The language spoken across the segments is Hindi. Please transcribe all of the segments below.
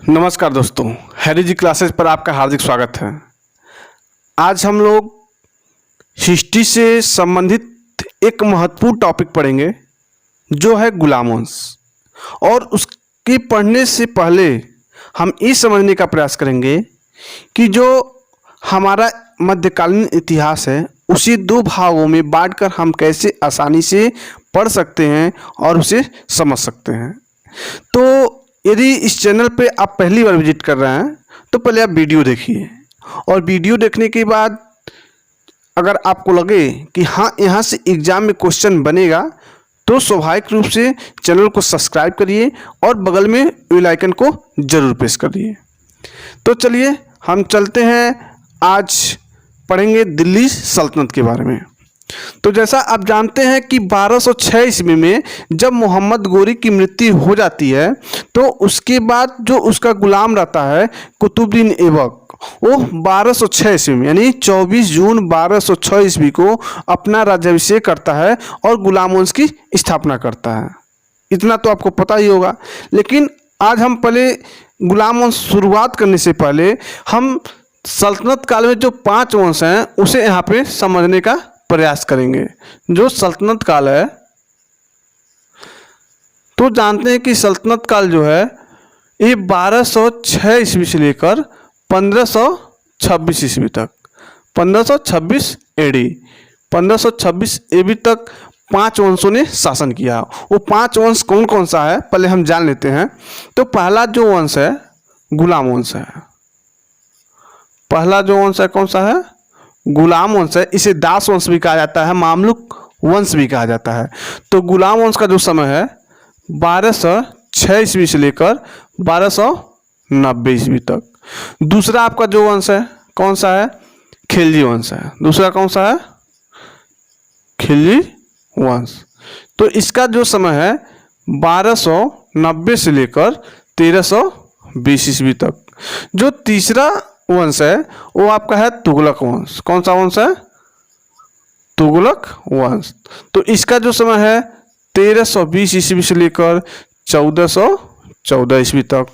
नमस्कार दोस्तों, हैरी जी क्लासेस पर आपका हार्दिक स्वागत है। आज हम लोग हिस्ट्री से संबंधित एक महत्वपूर्ण टॉपिक पढ़ेंगे जो है गुलाम वंश। और उसके पढ़ने से पहले हम ये समझने का प्रयास करेंगे कि जो हमारा मध्यकालीन इतिहास है उसे दो भागों में बांटकर हम कैसे आसानी से पढ़ सकते हैं और उसे समझ सकते हैं। तो यदि इस चैनल पे आप पहली बार विजिट कर रहे हैं तो पहले आप वीडियो देखिए, और वीडियो देखने के बाद अगर आपको लगे कि हाँ यहाँ से एग्ज़ाम में क्वेश्चन बनेगा तो स्वाभाविक रूप से चैनल को सब्सक्राइब करिए और बगल में बेल आइकन को ज़रूर प्रेस करिए। तो चलिए हम चलते हैं, आज पढ़ेंगे दिल्ली सल्तनत के बारे में। तो जैसा आप जानते हैं कि 1206 ईस्वी में जब मोहम्मद गोरी की मृत्यु हो जाती है तो उसके बाद जो उसका गुलाम रहता है कुतुबुद्दीन ऐबक, वो 1206 ईस्वी में यानी 24 जून 1206 ईस्वी को अपना राज्याभिषेक करता है और गुलाम वंश की स्थापना करता है। इतना तो आपको पता ही होगा, लेकिन आज हम पहले गुलाम वंश शुरुआत करने से पहले हम सल्तनत काल में जो 5 वंश हैं उसे यहाँ पे समझने का प्रयास करेंगे। जो सल्तनत काल है तो जानते हैं कि सल्तनत काल जो है ये 1206 ईस्वी से लेकर 1526 ईस्वी तक, 1526 एडी 1526 एडी तक 5 वंशों ने शासन किया। वो 5 वंश कौन कौन सा है पहले हम जान लेते हैं। तो पहला जो वंश है गुलाम वंश है। पहला जो वंश है कौन सा है? गुलाम वंश है। इसे दास वंश भी कहा जाता है, मामलुक वंश भी कहा जाता है। तो गुलाम वंश का जो समय है 1206 ईस्वी से लेकर 1290 ईस्वी तक। दूसरा आपका जो वंश है कौन सा है? खिलजी वंश है। दूसरा कौन सा है? खिलजी वंश। तो इसका जो समय है 1290 से लेकर 1320 ईस्वी तक। जो तीसरा वंश है वो आपका है तुगलक वंश। कौन सा वंश है? तुगलक वंश। तो इसका जो समय है 1320 ईस्वी से लेकर 1414 ईस्वी तक।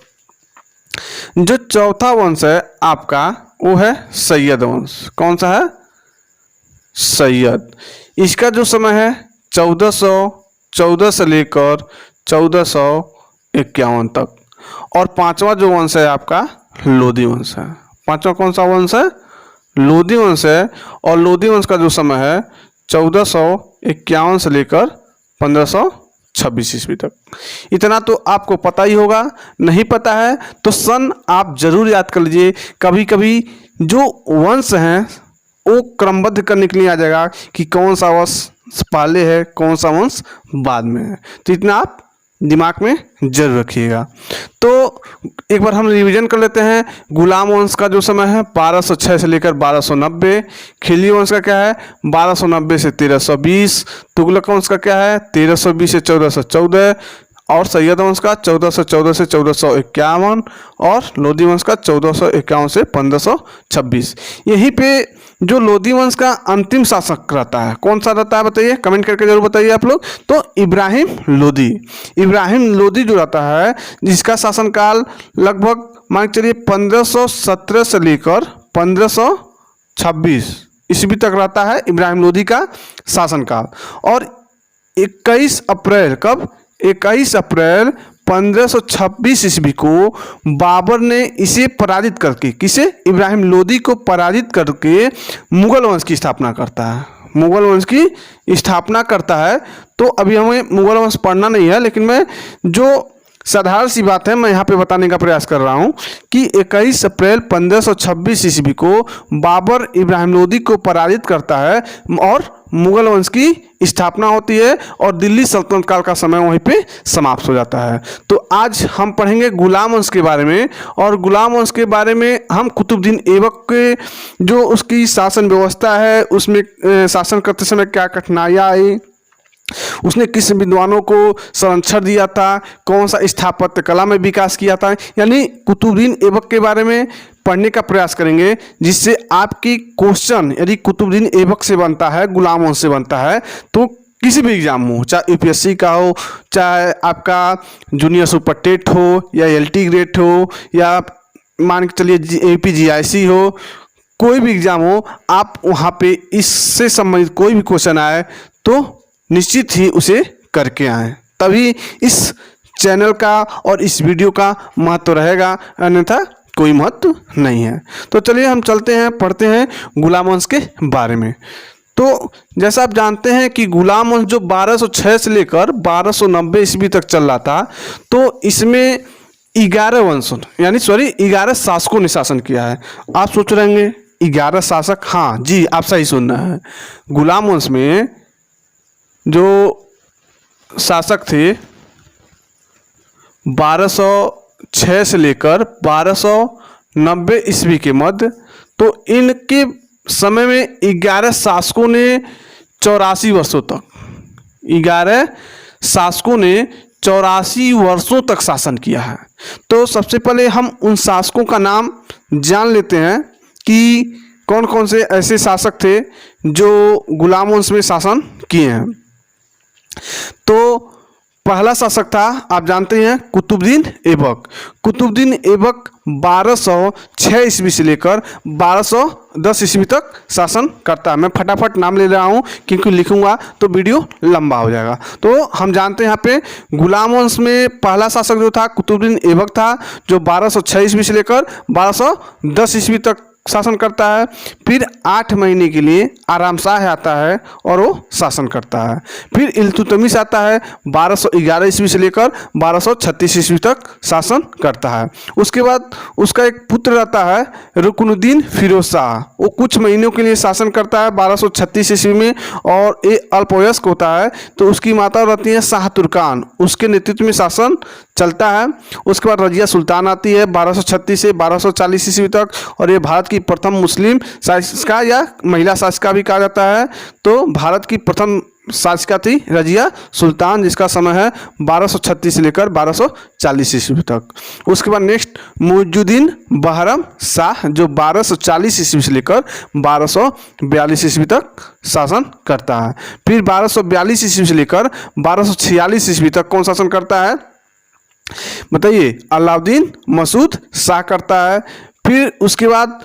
जो चौथा वंश है आपका वो है सैयद वंश। कौन सा है? सैयद। इसका जो समय है 1414 से लेकर 1451 तक। और पांचवा जो वंश है आपका लोधी वंश है। पांचवा कौन सा वंश है? लोधी वंश है। और लोधी वंश का जो समय है 1451 से लेकर 1526 ईस्वी तक। इतना तो आपको पता ही होगा। नहीं पता है तो सन आप जरूर याद कर लीजिए। कभी कभी जो वंश हैं वो क्रमबद्ध करने के लिए आ जाएगा कि कौन सा वंश पहले है कौन सा वंश बाद में है। तो इतना आप दिमाग में जरूर रखिएगा। तो एक बार हम रिवीजन कर लेते हैं। गुलाम वंश का जो समय है 1206 से लेकर 1290। खिलजी वंश का क्या है? 1290 से 1320। तुगलक वंश का क्या है? 1320 से 1414। और सैयद वंश का 1414 से 1451। और लोधी वंश का 1451 से 1526। यहीं पे जो लोधी वंश का अंतिम शासक रहता है कौन सा रहता है बताइए, कमेंट करके जरूर बताइए आप लोग। तो इब्राहिम लोधी। इब्राहिम लोधी जो रहता है जिसका शासनकाल लगभग मान के चलिए 1517 से लेकर 1526 ईस्वी तक रहता है इब्राहिम लोधी का शासनकाल। और 21 अप्रैल कब? 21 अप्रैल 1526 ईस्वी को बाबर ने इसे पराजित करके, किसे? इब्राहिम लोधी को पराजित करके मुगल वंश की स्थापना करता है। मुगल वंश की स्थापना करता है। तो अभी हमें मुगल वंश पढ़ना नहीं है, लेकिन मैं जो साधारण सी बात है मैं यहाँ पे बताने का प्रयास कर रहा हूँ कि 21 अप्रैल 1526 ईस्वी को बाबर इब्राहिम लोधी को पराजित करता है और मुगल वंश की स्थापना होती है और दिल्ली सल्तनत काल का समय वहीं पे समाप्त हो जाता है। तो आज हम पढ़ेंगे गुलाम वंश के बारे में। और गुलाम वंश के बारे में हम कुतुबुद्दीन ऐबक के जो उसकी शासन व्यवस्था है उसमें शासन करते समय क्या कठिनाइयाँ आई, उसने किस विद्वानों को संरक्षण दिया था, कौन सा स्थापत्य कला में विकास किया था, यानी कुतुबुद्दीन ऐबक के बारे में पढ़ने का प्रयास करेंगे। जिससे आपकी क्वेश्चन यदि कुतुबुद्दीन ऐबक से बनता है, गुलाम वंश से बनता है, तो किसी भी एग्ज़ाम हो, चाहे यूपीएससी का हो, चाहे आपका जूनियर सुपर टेट हो या एलटी ग्रेड हो या मान के चलिए एपीजीआईसी हो, कोई भी एग्ज़ाम हो, आप वहाँ पे इससे संबंधित कोई भी क्वेश्चन आए तो निश्चित ही उसे करके आएँ, तभी इस चैनल का और इस वीडियो का महत्व रहेगा, अन्यथा कोई महत्व नहीं है। तो चलिए हम चलते हैं, पढ़ते हैं गुलाम वंश के बारे में। तो जैसा आप जानते हैं कि गुलाम वंश जो 1206 से लेकर 1290 ईस्वी तक चल रहा था, तो इसमें 11 शासकों ने शासन किया है। आप सोच रहे होंगे 11 शासक? हाँ जी, आप सही सुन रहे हैं। गुलाम वंश में जो शासक थे 1206 से लेकर 1290 ईस्वी के मध्य, तो इनके समय में 11 शासकों ने 84 वर्षों तक 11 शासकों ने 84 वर्षों तक शासन किया है। तो सबसे पहले हम उन शासकों का नाम जान लेते हैं कि कौन कौन से ऐसे शासक थे जो गुलाम वंश में शासन किए हैं। तो पहला शासक था, आप जानते हैं, कुतुबुद्दीन ऐबक। कुतुबुद्दीन ऐबक 1206 ईस्वी से लेकर 1210 ईस्वी तक शासन करता है। मैं फटाफट नाम ले रहा हूँ क्योंकि लिखूंगा तो वीडियो लंबा हो जाएगा। तो हम जानते हैं यहाँ पे गुलाम वंश में पहला शासक जो था कुतुबुद्दीन ऐबक था, जो 1206 ईस्वी से लेकर 1210 ईस्वी तक शासन करता है। फिर 8 महीने के लिए आराम शाह आता है और वो शासन करता है। फिर इल्तुतमिश आता है, 1211 ईस्वी से लेकर 1236 ईस्वी तक शासन करता है। उसके बाद उसका एक पुत्र रहता है रुकनुद्दीन फिरोज शाह, वो कुछ महीनों के लिए शासन करता है 1236 ईस्वी में, और ये अल्पवयस्क होता है। तो उसकी माता रहती है शाह तुर्कान, उसके नेतृत्व में शासन चलता है। उसके बाद रजिया सुल्तान आती है 1236 से 1240 ईस्वी तक, और ये भारत की प्रथम मुस्लिम शासिका या महिला शासिका भी कहा जाता है। तो भारत की प्रथम शासिका थी रजिया सुल्तान, जिसका समय है 1236 से लेकर 1240 ईस्वी तक। उसके बाद नेक्स्ट मुइजुद्दीन बहरम शाह, जो 1240 ईस्वी से लेकर 1242 ईस्वी तक शासन करता है। फिर 1242 ईस्वी से लेकर 1246 ईस्वी तक कौन शासन करता है बताइए? अलाउद्दीन मसूद शाह करता है। फिर उसके बाद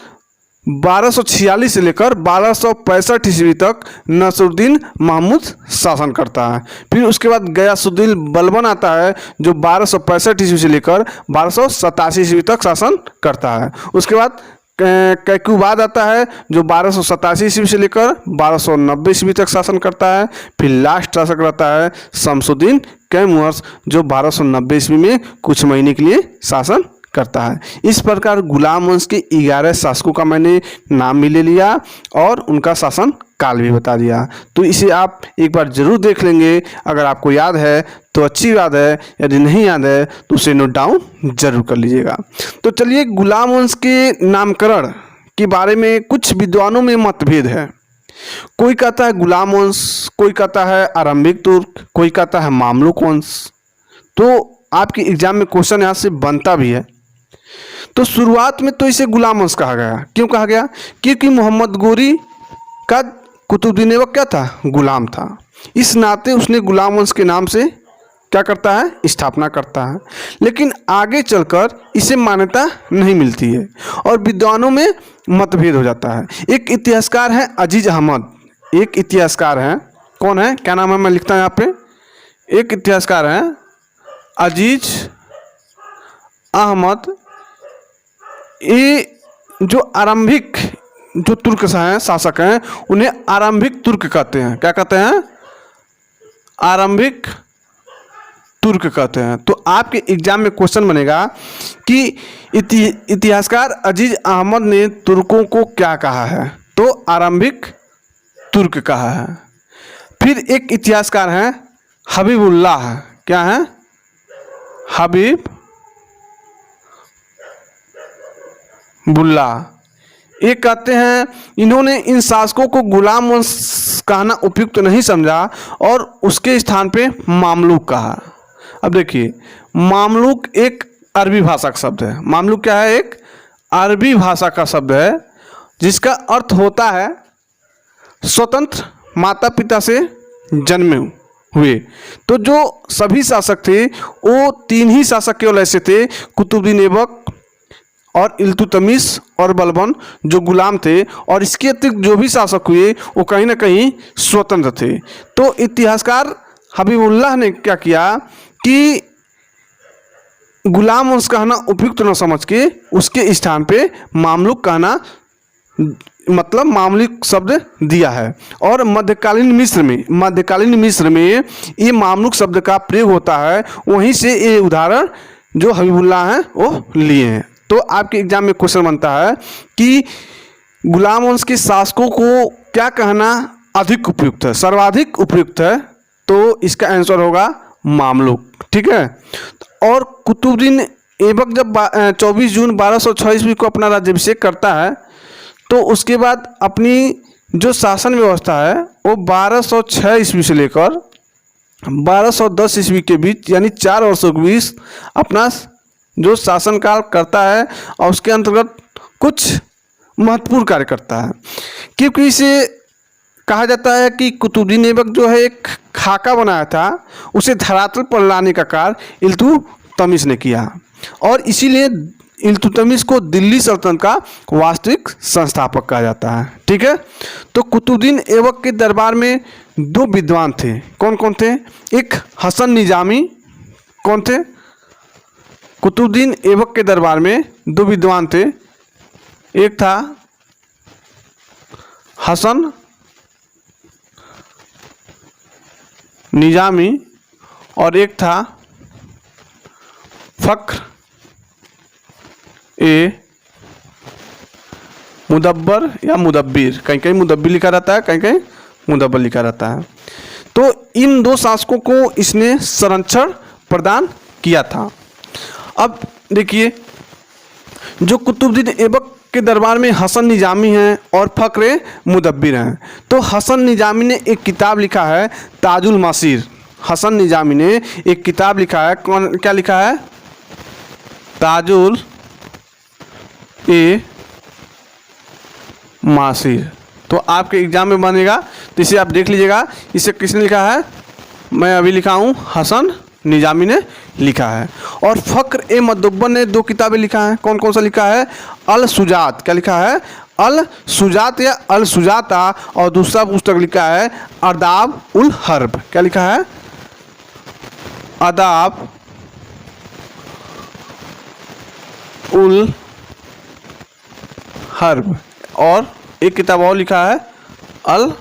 1246 से लेकर 1265 ईस्वी तक नसरुद्दीन महमूद शासन करता है। फिर उसके बाद गयासुद्दीन बलबन आता है, जो 1265 ईस्वी से लेकर 1287 ईस्वी तक शासन करता है। उसके बाद कैकुबाद आता है, जो 1287 ईस्वी से लेकर 1290 ईस्वी तक शासन करता है। फिर लास्ट शासक रहता है शमसुद्दीन कैमुअर्स, जो 1290 ईस्वी में कुछ महीने के लिए शासन करता है। इस प्रकार गुलाम वंश के 11 शासकों का मैंने नाम भी ले लिया और उनका शासन काल भी बता दिया। तो इसे आप एक बार जरूर देख लेंगे, अगर आपको याद है तो अच्छी बात है, यदि नहीं याद है तो उसे नोट डाउन जरूर कर लीजिएगा। तो चलिए, गुलाम वंश के नामकरण के बारे में कुछ विद्वानों में मतभेद है। कोई कहता है गुलाम वंश, कोई कहता है आरंभिक तुर्क, कोई कहता है मामलुक वंश। तो आपके एग्जाम में क्वेश्चन यहाँ से बनता भी है। तो शुरुआत में तो इसे गुलाम वंश कहा गया। क्यों कहा गया? क्योंकि मोहम्मद गोरी का कुतुबुद्दीन ऐबक क्या था? गुलाम था। इस नाते उसने गुलाम वंश के नाम से क्या करता है? स्थापना करता है। लेकिन आगे चलकर इसे मान्यता नहीं मिलती है और विद्वानों में मतभेद हो जाता है। एक इतिहासकार है अजीज अहमद, एक इतिहासकार हैं, कौन है, क्या नाम है, मैं लिखता हूँ यहाँ पे। एक इतिहासकार हैं अजीज अहमद, ये जो आरंभिक जो तुर्क शासक हैं उन्हें आरंभिक तुर्क कहते हैं। क्या कहते हैं? आरंभिक तुर्क कहते हैं। तो आपके एग्जाम में क्वेश्चन बनेगा कि इतिहासकार अजीज अहमद ने तुर्कों को क्या कहा है? तो आरंभिक तुर्क कहा है। फिर एक इतिहासकार हैं हबीबुल्लाह, क्या है? हबीब बुल्ला। ये कहते हैं इन्होंने इन शासकों को गुलाम वंश कहना उपयुक्त नहीं समझा और उसके स्थान पे मामलुक कहा। अब देखिए, मामलुक एक अरबी भाषा का शब्द है। मामलुक क्या है? एक अरबी भाषा का शब्द है जिसका अर्थ होता है स्वतंत्र माता पिता से जन्मे हुए। तो जो सभी शासक थे वो 3 ही शासक केवल ऐसे थे, कुतुबुद्दीन ऐबक और इल्तुतमिश और बलबन, जो गुलाम थे, और इसके अतिरिक्त जो भी शासक हुए वो कहीं ना कहीं स्वतंत्र थे। तो इतिहासकार हबीबुल्लाह ने क्या किया कि गुलाम वंश कहना उपयुक्त न समझ के उसके स्थान पे मामलुक कहना मतलब मामलुक शब्द दिया है। और मध्यकालीन मिस्र में ये मामलुक शब्द का प्रयोग होता है, वहीं से ये उदाहरण जो हबीबुल्लाह हैं वो लिए हैं। तो आपके एग्जाम में क्वेश्चन बनता है कि गुलाम वंश के शासकों को क्या कहना अधिक उपयुक्त है, सर्वाधिक उपयुक्त है? तो इसका आंसर होगा मामलुक। ठीक है। और कुतुबुद्दीन ऐबक जब 24 जून 1206 ईस्वी को अपना राज्याभिषेक करता है, तो उसके बाद अपनी जो शासन व्यवस्था है वो 1206 ईस्वी से लेकर 1210 ईस्वी के बीच यानी 4 वर्षों के बीच अपना जो शासनकाल करता है, और उसके अंतर्गत कुछ महत्वपूर्ण कार्य करता है। क्योंकि इसे कहा जाता है कि कुतुबुद्दीन ऐबक जो है एक खाका बनाया था, उसे धरातल पर लाने का कार्य इल्तुतमिश ने किया, और इसीलिए इल्तुतमिश को दिल्ली सल्तनत का वास्तविक संस्थापक कहा जाता है। ठीक है। तो कुतुबुद्दीन ऐबक के दरबार में 2 विद्वान थे। कौन कौन थे? एक हसन निजामी। कौन थे? कुतुबुद्दीन ऐबक के दरबार में 2 विद्वान थे। एक था हसन निजामी और एक था फ़ख्र ए मुदब्बर या मुदब्बिर। कहीं कहीं मुदब्बिर लिखा रहता है, कहीं कहीं मुदब्बर लिखा रहता है। तो इन 2 शासकों को इसने संरक्षण प्रदान किया था। अब देखिए, जो कुतुबुद्दीन ऐबक के दरबार में हसन निजामी हैं और फ़ख्र मुदब्बिर हैं। तो हसन निजामी ने एक किताब लिखा है ताजुल मासीर। हसन निजामी ने एक किताब लिखा है, कौन क्या लिखा है? ताजुल ए मासीर। तो आपके एग्जाम में बनेगा, तो इसे आप देख लीजिएगा। इसे किसने लिखा है? मैं अभी लिखा हूँ, हसन निजामी ने लिखा है। और फ़ख्र ए मुदब्बर ने 2 किताबें लिखा है। कौन कौन सा लिखा है? अल सुजात। क्या लिखा है? अल सुजात या अल सुजाता। और दूसरा पुस्तक लिखा है आदाब उल हर्ब। क्या लिखा है? आदाब उल हर्ब। और एक किताब और लिखा है अल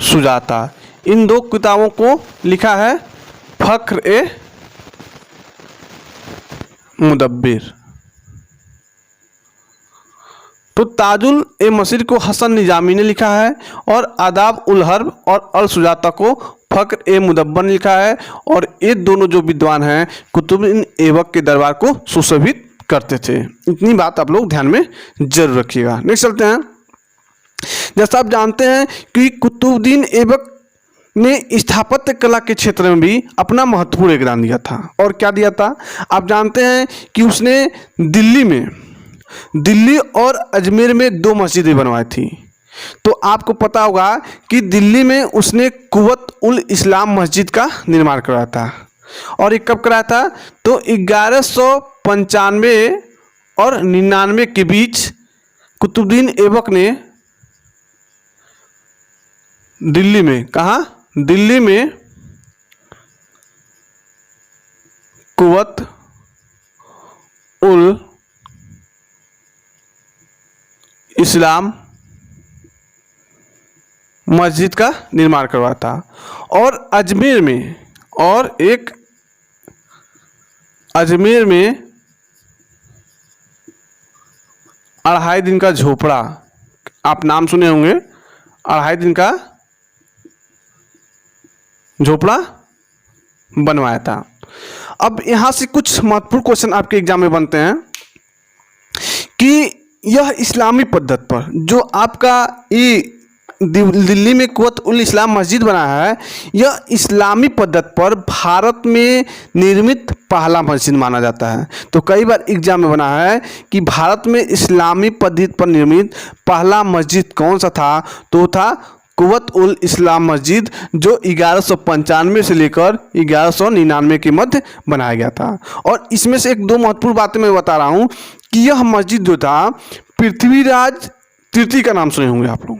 सुजाता। इन 2 किताबों को लिखा है फ़ख्र ए मुदब्बिर। तो ताजुल ए मसीर को हसन निजामी ने लिखा है, और आदाब उल हर्ब और अल सुजाता को फ़ख्र ए मुदब्बर ने लिखा है। और ये दोनों जो विद्वान हैं कुतुबुद्दीन ऐबक के दरबार को सुशोभित करते थे। इतनी बात आप लोग ध्यान में जरूर रखिएगा। नेक्स्ट चलते हैं। जैसा आप जानते हैं कि कुतुबुद्दीन ऐबक ने स्थापत्य कला के क्षेत्र में भी अपना महत्वपूर्ण योगदान दिया था। और क्या दिया था? आप जानते हैं कि उसने दिल्ली और अजमेर में 2 मस्जिदें बनवाई थी। तो आपको पता होगा कि दिल्ली में उसने कुव्वत उल इस्लाम मस्जिद का निर्माण कराया था। और ये कब कराया था? तो 1195 और 99 के बीच कुतुबुद्दीन ऐबक ने दिल्ली में, कहाँ? दिल्ली में कुव्वत उल इस्लाम मस्जिद का निर्माण करवाया था। और अजमेर में, और एक अजमेर में 2.5 दिन का झोपड़ा, आप नाम सुने होंगे, 2.5 दिन का झोपड़ा बनवाया था। अब यहाँ से कुछ महत्वपूर्ण क्वेश्चन आपके एग्जाम में बनते हैं कि यह इस्लामी पद्धति पर जो आपका ये दिल्ली में कुव्वत उल इस्लाम मस्जिद बना है, यह इस्लामी पद्धति पर भारत में निर्मित पहला मस्जिद माना जाता है। तो कई बार एग्जाम में बना है कि भारत में इस्लामी पद्धति पर निर्मित पहला मस्जिद कौन सा था? तो था कुव्वत उल इस्लाम मस्जिद, जो 1195 से लेकर 1199 के मध्य बनाया गया था। और इसमें से एक दो महत्वपूर्ण बातें मैं बता रहा हूँ कि यह मस्जिद जो था पृथ्वीराज तृतीय का नाम सुने होंगे आप लोग,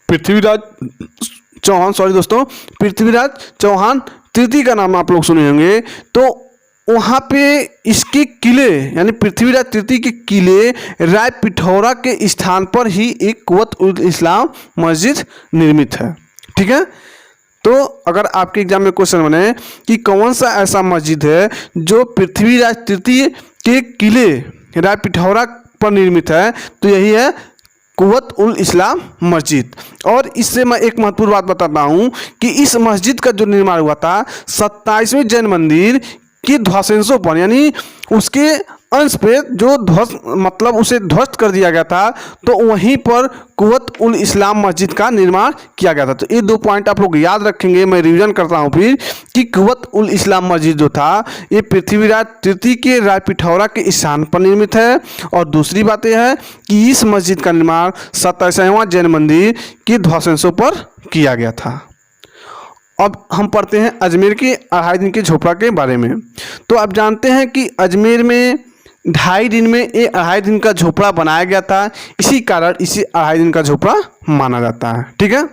पृथ्वीराज चौहान, सॉरी दोस्तों, पृथ्वीराज चौहान तृतीय का नाम आप लोग सुने होंगे। तो वहाँ पे इसके किले यानी पृथ्वीराज तृतीय के किले राय पिथौरा के स्थान पर ही एक कुव्वत उल इस्लाम मस्जिद निर्मित है। ठीक है, तो अगर आपके एग्जाम में क्वेश्चन बने कि कौन सा ऐसा मस्जिद है जो पृथ्वीराज तृतीय के किले राय पिथौरा पर निर्मित है, तो यही है कुव्वत उल इस्लाम मस्जिद। और इससे मैं एक महत्वपूर्ण बात बताता हूँ कि इस मस्जिद का जो निर्माण हुआ था 27वें जैन मंदिर के ध्वंसावशेषों पर, यानी उसके अंश पे जो ध्वस्त मतलब उसे ध्वस्त कर दिया गया था, तो वहीं पर कुव्वत उल इस्लाम मस्जिद का निर्माण किया गया था। तो ये दो पॉइंट आप लोग याद रखेंगे। मैं रिवीजन करता हूँ फिर कि कुव्वत उल इस्लाम मस्जिद जो था ये पृथ्वीराज तृतीय के राय पिथौरा के स्थान पर निर्मित है। और दूसरी बात यह है कि इस मस्जिद का निर्माण 27वां जैन मंदिर के ध्वंसावशेषों पर किया गया था। अब हम पढ़ते हैं अजमेर के 2.5 दिन के झोपड़ा के बारे में। तो आप जानते हैं कि अजमेर में 2.5 दिन में ये 2.5 दिन का झोपड़ा बनाया गया था, इसी कारण इसे 2.5 दिन का झोपड़ा माना जाता है। ठीक है,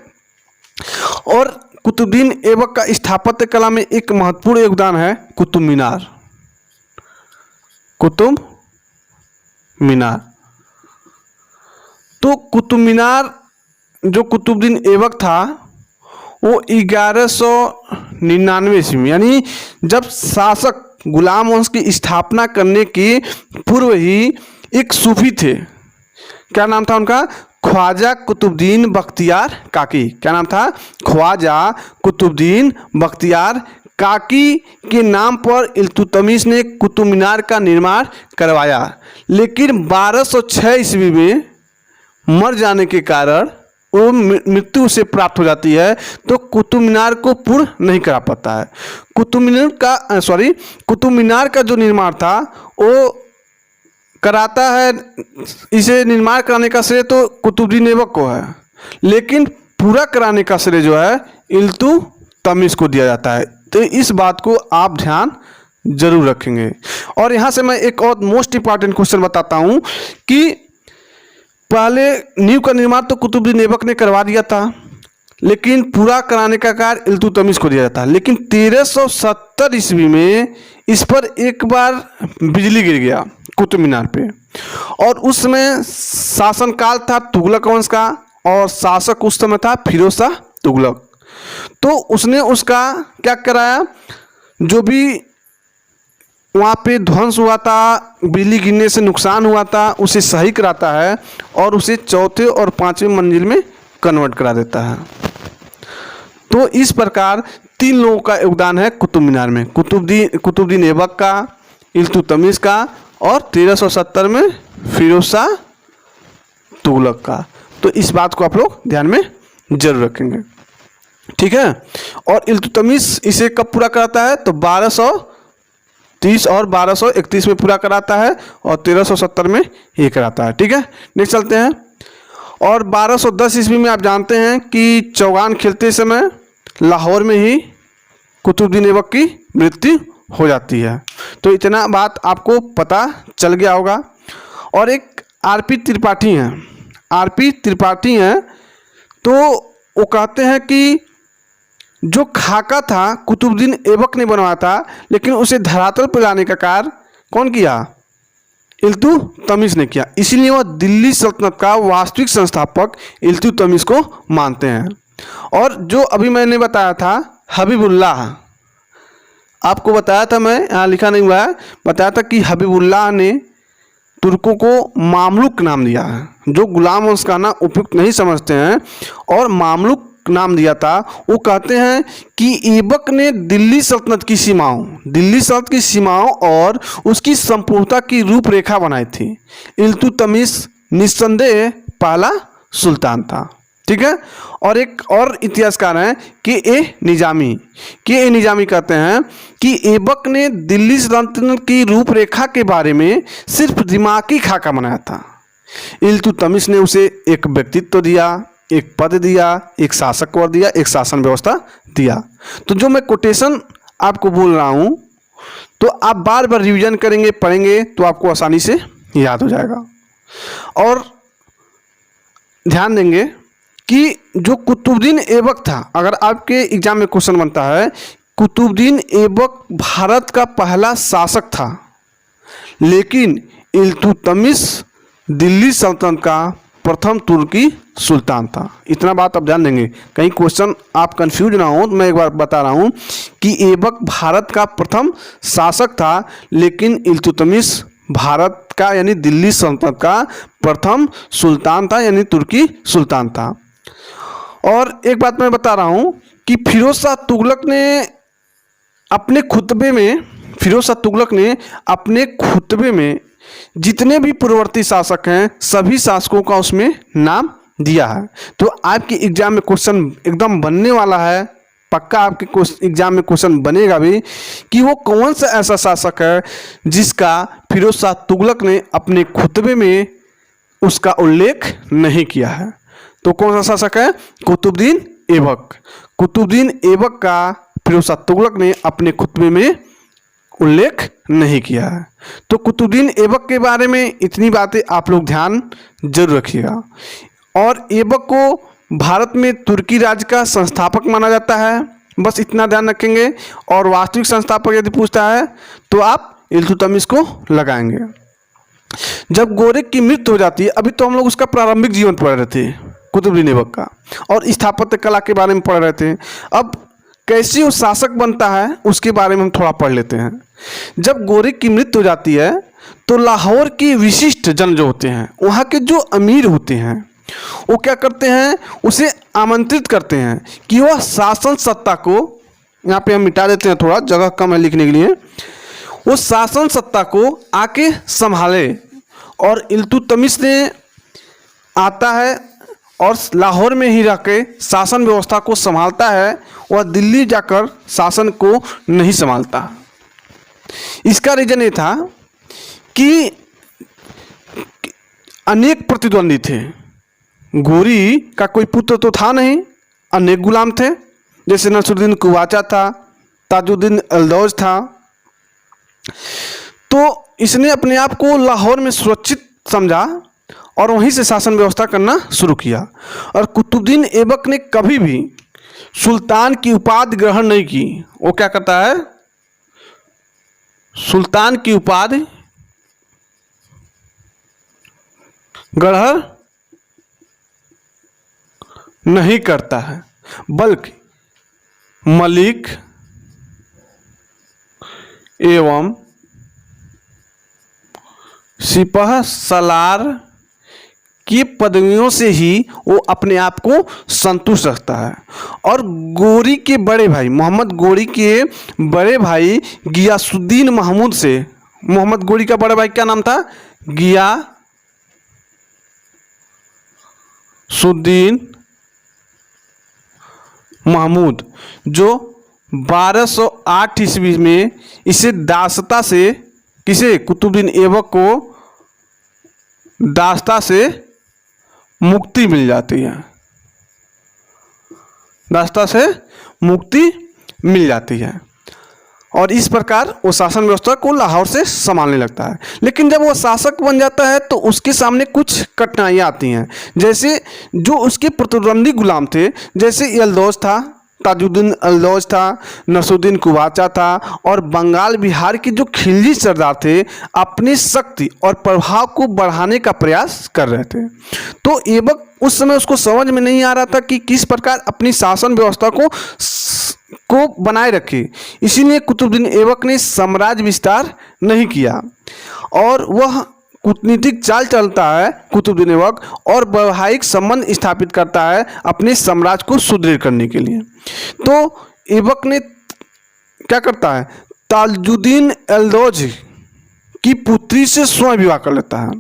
और कुतुबुद्दीन ऐबक का स्थापत्य कला में एक महत्वपूर्ण योगदान है कुतुब मीनार। कुतुब मीनार, तो कुतुब मीनार जो कुतुबुद्दीन ऐबक था वो 1199 ईस्वी में, यानी जब शासक गुलाम वंश की स्थापना करने के पूर्व ही एक सूफी थे। क्या नाम था उनका? ख्वाजा कुतुबुद्दीन बख्तियार काकी। क्या नाम था? ख्वाजा कुतुबुद्दीन बख्तियार काकी के नाम पर इल्तुतमिश ने कुतुब मीनार का निर्माण करवाया, लेकिन 1206 ईस्वी में मर जाने के कारण वो मृत्यु से प्राप्त हो जाती है, तो कुतुब मीनार को पूर्ण नहीं करा पाता है। कुतुब मीनार का जो निर्माण था वो कराता है, इसे निर्माण कराने का श्रेय तो कुतुबुद्दीन ऐबक को है, लेकिन पूरा कराने का श्रेय जो है इल्तुतमिश को दिया जाता है। तो इस बात को आप ध्यान जरूर रखेंगे। और यहाँ से मैं एक और मोस्ट इंपॉर्टेंट क्वेश्चन बताता हूँ कि पहले नींव का निर्माण तो कुतुबुद्दीन ऐबक ने करवा दिया था, लेकिन पूरा कराने का कार्य इल्तुतमिश को दिया जाता है। लेकिन 1370 ईस्वी में इस पर एक बार बिजली गिर गया कुतुब मीनार पे, और उसमें शासनकाल था तुगलक वंश का, और शासक उस समय था फिरोज शाह तुगलक। तो उसने उसका क्या कराया, जो भी वहाँ पे ध्वंस हुआ था, बिजली गिरने से नुकसान हुआ था, उसे सही कराता है और उसे 4थे और 5वें मंजिल में कन्वर्ट करा देता है। तो इस प्रकार 3 लोगों का योगदान है कुतुब मीनार में, कुतुबुद्दीन ऐबक का, इल्तुतमिश का, और 1370 में फिरोज शाह तुगलक का। तो इस बात को आप लोग ध्यान में जरूर रखेंगे। ठीक है, और इल्तुतमिश इसे कब पूरा कराता है, तो 1230 और 1231 में पूरा कराता है, और 1370 में ये कराता है। ठीक है, नेक्स्ट चलते हैं। और 1210 ईस्वी में आप जानते हैं कि चौगान खेलते समय लाहौर में ही कुतुबुद्दीन ऐबक की मृत्यु हो जाती है। तो इतना बात आपको पता चल गया होगा। और एक आरपी त्रिपाठी हैं, तो वो कहते हैं कि जो खाका था कुतुबुद्दीन ऐबक ने बनवाया था, लेकिन उसे धरातल पर लाने का कार्य कौन किया? इल्तुतमिश ने किया। इसीलिए वह दिल्ली सल्तनत का वास्तविक संस्थापक इल्तुतमिश को मानते हैं। और जो अभी मैंने बताया था हबीबुल्लाह, आपको बताया था, मैं यहाँ लिखा नहीं हुआ है, बताया था कि हबीबुल्लाह ने तुर्कों को मामलुक नाम दिया है, जो गुलाम वंश का ना उपयुक्त नहीं समझते हैं और मामलुक नाम दिया था। वो कहते हैं कि ऐबक ने दिल्ली सल्तनत की सीमाओं और उसकी संपूर्णता की रूपरेखा बनाई थी। इल्तुतमिश निस्संदेह पहला सुल्तान था। ठीक है, और एक और इतिहासकार हैं के निजामी कहते हैं कि ऐबक ने दिल्ली सल्तनत की रूपरेखा के बारे में सिर्फ दिमागी खाका बनाया था। इल्तुतमिश ने उसे एक व्यक्तित्व दिया, एक पद दिया, एक शासक वर्ग दिया, एक शासन व्यवस्था दिया। तो जो मैं कोटेशन आपको बोल रहा हूँ तो आप बार बार रिवीजन करेंगे, पढ़ेंगे तो आपको आसानी से याद हो जाएगा। और ध्यान देंगे कि जो कुतुबुद्दीन ऐबक था, अगर आपके एग्जाम में क्वेश्चन बनता है, कुतुबुद्दीन ऐबक भारत का पहला शासक था, लेकिन इल्तुतमिश दिल्ली सल्तनत का प्रथम तुर्की सुल्तान था। इतना बात आप ध्यान देंगे, कहीं क्वेश्चन आप कंफ्यूज ना हो। तो मैं एक बार बता रहा हूँ कि ऐबक भारत का प्रथम शासक था, लेकिन इल्तुतमिश भारत का यानी दिल्ली सल्तनत का प्रथम सुल्तान था, यानी तुर्की सुल्तान था। और एक बात मैं बता रहा हूँ कि फिरोज शाह तुगलक ने अपने खुतबे में जितने भी पूर्ववर्ती शासक हैं सभी शासकों का उसमें नाम दिया है। तो आपके एग्जाम में क्वेश्चन एकदम बनने वाला है, पक्का आपके एग्जाम में क्वेश्चन बनेगा भी कि वो कौन सा ऐसा शासक है जिसका फिरोज शाह तुगलक ने अपने खुतबे में उसका उल्लेख नहीं किया है। तो कौन सा शासक है? कुतुबुद्दीन ऐबक। कुतुबुद्दीन ऐबक का फिरोज शाह तुगलक ने अपने खुतबे में उल्लेख नहीं किया है। तो कुतुबुद्दीन ऐबक के बारे में इतनी बातें आप लोग ध्यान जरूर रखिएगा। और ऐबक को भारत में तुर्की राज्य का संस्थापक माना जाता है, बस इतना ध्यान रखेंगे। और वास्तविक संस्थापक यदि पूछता है तो आप इल्तुतमिश को लगाएंगे। जब गोरिक की मृत्यु हो जाती है, अभी तो हम लोग उसका प्रारंभिक जीवन पढ़ रहे थे कुतुबुद्दीन ऐबक का, और स्थापत्य कला के बारे में पढ़ रहे थे। अब कैसे वो शासक बनता है उसके बारे में हम थोड़ा पढ़ लेते हैं। जब गोरिक की मृत्यु हो जाती है तो लाहौर के विशिष्ट जन जो होते हैं, वहाँ के जो अमीर होते हैं, वो क्या करते हैं, उसे आमंत्रित करते हैं कि वह शासन सत्ता को, यहाँ पे हम मिटा देते हैं, थोड़ा जगह कम है लिखने के लिए, वो शासन सत्ता को आके संभाले। और इल्तुतमिश ने आता है और लाहौर में ही रह के शासन व्यवस्था को संभालता है, वह दिल्ली जाकर शासन को नहीं संभालता। इसका रीजन ये था कि अनेक प्रतिद्वंदी थे। गोरी का कोई पुत्र तो था नहीं, अनेक गुलाम थे, जैसे नसरुद्दीन कुवाचा था, ताजुद्दीन अल्दौज था। तो इसने अपने आप को लाहौर में सुरक्षित समझा और वहीं से शासन व्यवस्था करना शुरू किया। और कुतुबुद्दीन ऐबक ने कभी भी सुल्तान की उपाधि ग्रहण नहीं की। वो क्या करता है, सुल्तान की उपाधि ग्रहण नहीं करता है, बल्कि मलिक एवं सिपह सलार की पदवियों से ही वो अपने आप को संतुष्ट रखता है। और गोरी के बड़े भाई, मोहम्मद गोरी के बड़े भाई गियासुद्दीन महमूद से, मोहम्मद गोरी का बड़ा भाई क्या नाम था, गियासुद्दीन महमूद, जो 1208 ईस्वी में इसे दासता से, किसे, कुतुबुद्दीन ऐबक को दासता से मुक्ति मिल जाती है, दासता से मुक्ति मिल जाती है। और इस प्रकार वो शासन व्यवस्था को लाहौर से संभालने लगता है। लेकिन जब वो शासक बन जाता है तो उसके सामने कुछ कठिनाइयाँ आती हैं, जैसे जो उसके प्रतिद्वंदी गुलाम थे, जैसे यल्दौज था, ताजुद्दीन अल्दौज था, नसरुद्दीन कुवाचा था, और बंगाल बिहार के जो खिलजी सरदार थे अपनी शक्ति और प्रभाव को बढ़ाने का प्रयास कर रहे थे। तो ऐबक उस समय उसको समझ में नहीं आ रहा था कि किस प्रकार अपनी शासन व्यवस्था को बनाए रखे। इसीलिए कुतुबुद्दीन ऐबक ने साम्राज्य विस्तार नहीं किया और वह कूटनीतिक चाल चलता है कुतुबुद्दीन ऐबक, और वैवाहिक संबंध स्थापित करता है अपने साम्राज्य को सुदृढ़ करने के लिए। तो ऐबक ने क्या करता है, ताजुद्दीन अल्दौज की पुत्री से स्वयं विवाह कर लेता है।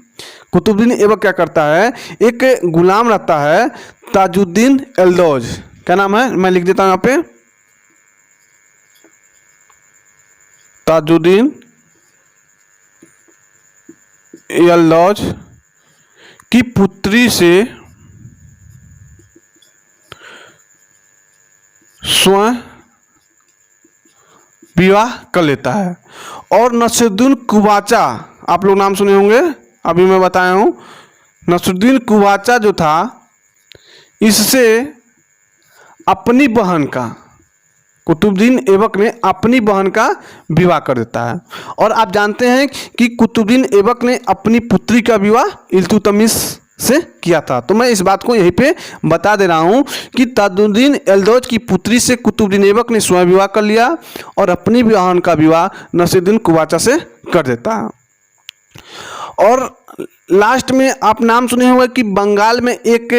कुतुबुद्दीन ऐबक क्या करता है, एक गुलाम रहता है ताजुद्दीन अल्दौज, क्या नाम है, मैं लिख देता हूँ यहाँ पे, ताजुद्दीन अल्दौज की पुत्री से स्वयं विवाह कर लेता है। और नसरुद्दीन कुवाचा, आप लोग नाम सुने होंगे, अभी मैं बताया हूँ। नसरुद्दीन कुवाचा जो था, इससे अपनी बहन का, कुतुबुद्दीन ऐबक ने अपनी बहन का विवाह कर देता है। और आप जानते हैं कि कुतुबुद्दीन ऐबक ने अपनी पुत्री का विवाह इल्तुतमिश से किया था। तो मैं इस बात को यहीं पे बता दे रहा हूँ कि ताजुद्दीन एल्दौज की पुत्री से कुतुबुद्दीन ऐबक ने स्वयं विवाह कर लिया और अपनी बहन का विवाह नसरुद्दीन कुवाचा से कर देता है। और लास्ट में आप नाम सुने होंगे कि बंगाल में एक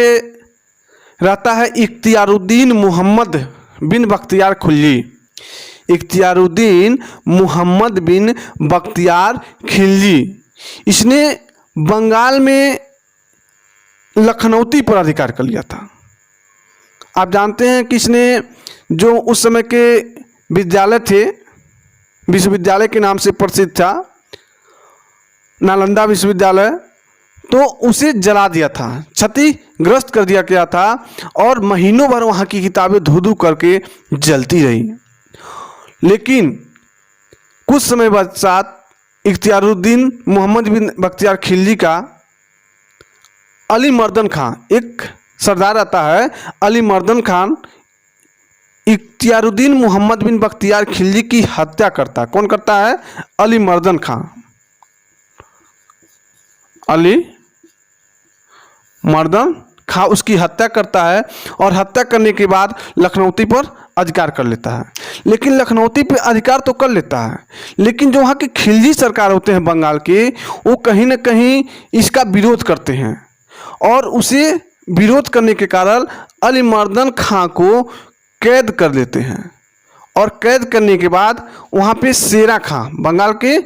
रहता है इख्तियारुद्दीन मोहम्मद बिन बख्तियार खिलजी। इख्तियारुद्दीन मोहम्मद बिन बख्तियार खिलजी, इसने बंगाल में लखनऊती पर अधिकार कर लिया था। आप जानते हैं कि इसने जो उस समय के विद्यालय थे, विश्वविद्यालय के नाम से प्रसिद्ध था, नालंदा विश्वविद्यालय, तो उसे जला दिया था, क्षतिग्रस्त कर दिया गया था और महीनों भर वहाँ की किताबें धू धू करके जलती रही। लेकिन कुछ समय पश्चात इख्तियारुद्दीन मोहम्मद बिन बख्तियार खिलजी का अली मर्दन खान, एक सरदार आता है अली मर्दन खान, इख्तियारुद्दीन मोहम्मद बिन बख्तियार खिलजी की हत्या करता है। कौन करता है? अली मर्दन खान। अली मर्दन खां उसकी हत्या करता है और हत्या करने के बाद लखनऊती पर अधिकार कर लेता है। लेकिन लखनऊती पे अधिकार तो कर लेता है, लेकिन जो वहाँ की खिलजी सरकार होते हैं बंगाल के, वो कहीं ना कहीं इसका विरोध करते हैं और उसे विरोध करने के कारण अली मर्दन खां को कैद कर लेते हैं। और कैद करने के बाद वहाँ पे शेरा खां, बंगाल के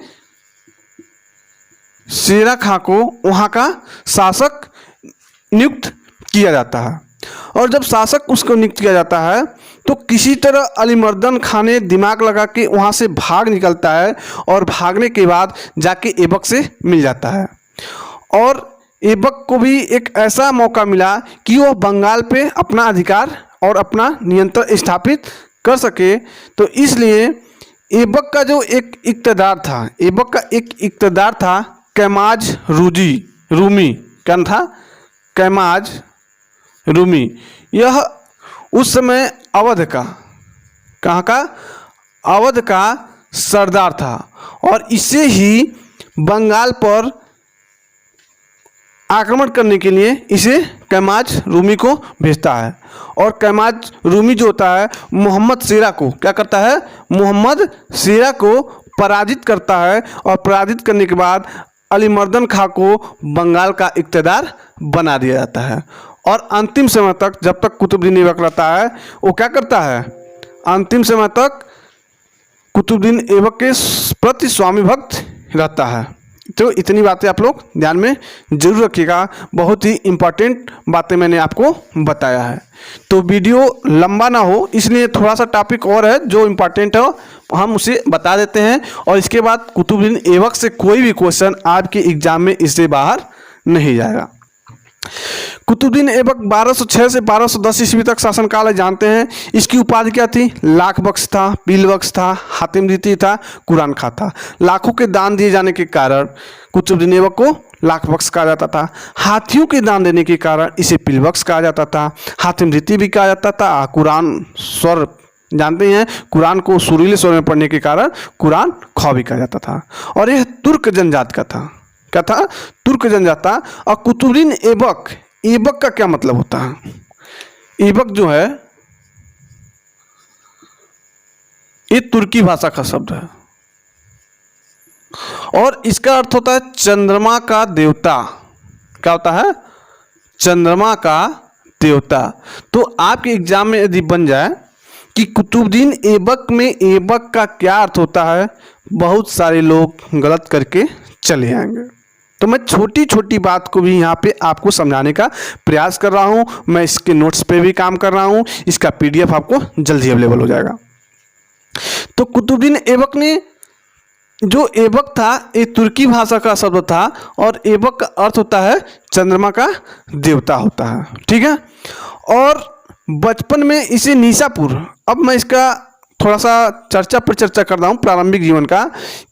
शेरा खां को वहाँ का शासक नियुक्त किया जाता है। और जब शासक उसको नियुक्त किया जाता है तो किसी तरह अली मर्दन खान ने दिमाग लगा के वहाँ से भाग निकलता है और भागने के बाद जाके ऐबक से मिल जाता है। और ऐबक को भी एक ऐसा मौका मिला कि वह बंगाल पे अपना अधिकार और अपना नियंत्रण स्थापित कर सके। तो इसलिए ऐबक का जो एक इक़्तिदार था, ऐबक का एक इक़्तिदार था कैमाज रूमी, क्या था? कैमाज रूमी। यह उस समय अवध का, कहाँ का? अवध का सरदार था और इसे ही बंगाल पर आक्रमण करने के लिए इसे कैमाज रूमी को भेजता है। और कैमाज रूमी जो होता है मोहम्मद शेरा को क्या करता है? मोहम्मद शेरा को पराजित करता है और पराजित करने के बाद अली मर्दन खां को बंगाल का इक़्तिदार बना दिया जाता है। और अंतिम समय तक, जब तक कुतुबुद्दीन ऐबक रहता है, वो क्या करता है? अंतिम समय तक कुतुबुद्दीन ऐबक के प्रति स्वामी भक्त रहता है। तो इतनी बातें आप लोग ध्यान में जरूर रखिएगा, बहुत ही इम्पॉर्टेंट बातें मैंने आपको बताया है। तो वीडियो लंबा ना हो इसलिए थोड़ा सा टॉपिक और है जो इम्पॉर्टेंट है हम उसे बता देते हैं, और इसके बाद कुतुबुद्दीन ऐबक से कोई भी क्वेश्चन आपके एग्जाम में इससे बाहर नहीं जाएगा। कुतुबुद्दीन ऐबक 1206 से 1210 ईस्वी तक शासनकाल है, जानते हैं। इसकी उपाधि क्या थी? लाख बख्श था, पील बख्श था, हातिम रीति था, कुरान खा था। लाखों के दान दिए जाने के कारण कुतुबुद्दीन ऐबक को लाख बख्श कहा जाता था। हाथियों के दान देने के कारण इसे पील बख्श कहा जाता था। हातिम रीति भी कहा जाता था। कुरान स्वर, जानते हैं, कुरान को सुरीले स्वर में पढ़ने के कारण कुरान खा भी कहा जाता था। और यह तुर्क जनजात का था। क्या था? तुर्क जनजात था। और कुतुबुद्दीन ऐबक, ऐबक का क्या मतलब होता है? ऐबक जो है ये तुर्की भाषा का शब्द है और इसका अर्थ होता है चंद्रमा का देवता। क्या होता है? चंद्रमा का देवता। तो आपके एग्जाम में यदि बन जाए कि कुतुबुद्दीन ऐबक में ऐबक का क्या अर्थ होता है, बहुत सारे लोग गलत करके चले आएंगे। तो मैं छोटी छोटी बात को भी यहाँ पे आपको समझाने का प्रयास कर रहा हूँ। मैं इसके नोट्स पे भी काम कर रहा हूँ, इसका PDF आपको जल्दी अवेलेबल हो जाएगा। तो कुतुबुद्दीन ऐबक ने, जो ऐबक था ये तुर्की भाषा का शब्द था और ऐबक का अर्थ होता है चंद्रमा का देवता होता है, ठीक है। और बचपन में इसे निशापुर, अब मैं इसका थोड़ा सा चर्चा पर चर्चा कर रहा हूँ प्रारंभिक जीवन का,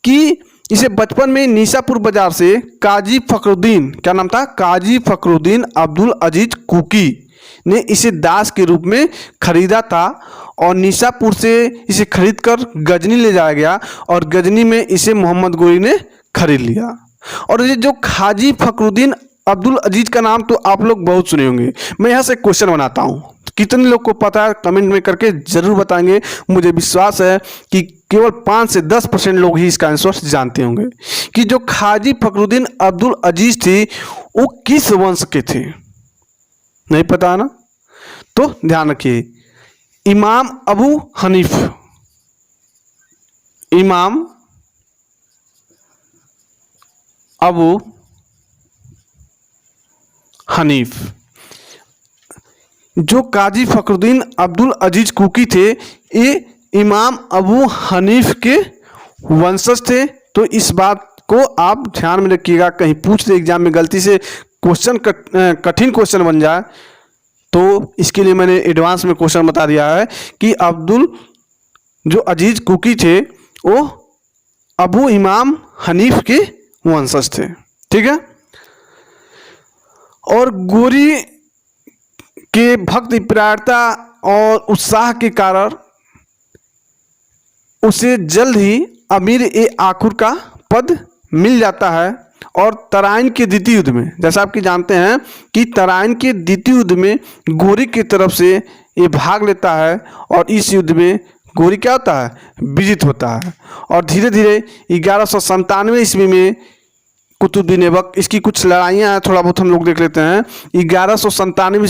कि इसे बचपन में निशापुर बाजार से काजी फखरुद्दीन, क्या नाम था, काजी फखरुद्दीन अब्दुल अजीज कुकी ने इसे दास के रूप में खरीदा था और निशापुर से इसे खरीदकर गजनी ले जाया गया और गजनी में इसे मोहम्मद गोरी ने खरीद लिया। और ये जो काजी फखरुद्दीन अब्दुल अजीज का नाम तो आप लोग बहुत सुने होंगे। मैं यहाँ से क्वेश्चन बनाता हूँ, कितने लोग को पता है कमेंट में करके जरूर बताएंगे। मुझे विश्वास है कि केवल 5 से 10% लोग ही इसका आंसर जानते होंगे कि जो काजी फखरुद्दीन अब्दुल अजीज थे वो किस वंश के थे। नहीं पता ना, तो ध्यान रखिए, इमाम अबू हनीफ, इमाम अबू हनीफ, जो काजी फखरुद्दीन अब्दुल अजीज कुकी थे ये इमाम अबू हनीफ के वंशज थे। तो इस बात को आप ध्यान में रखिएगा, कहीं पूछ दे एग्जाम में गलती से क्वेश्चन कठिन क्वेश्चन बन जाए तो इसके लिए मैंने एडवांस में क्वेश्चन बता दिया है कि अब्दुल जो अजीज कुकी थे वो अबू इमाम हनीफ के वंशज थे। ठीक है, और गोरी के भक्ति प्रियता और उत्साह के कारण उसे जल्द ही अमीर ए आखुर का पद मिल जाता है। और तराइन के द्वितीय युद्ध में, जैसा आप जानते हैं कि तराइन के द्वितीय युद्ध में गोरी की तरफ से ये भाग लेता है और इस युद्ध में गोरी क्या होता है, विजित होता है। और धीरे धीरे 1197 ईस्वी में कुतुबुद्दीन ऐबक, इसकी कुछ लड़ाइयाँ हैं, थोड़ा बहुत हम लोग देख लेते हैं। 1197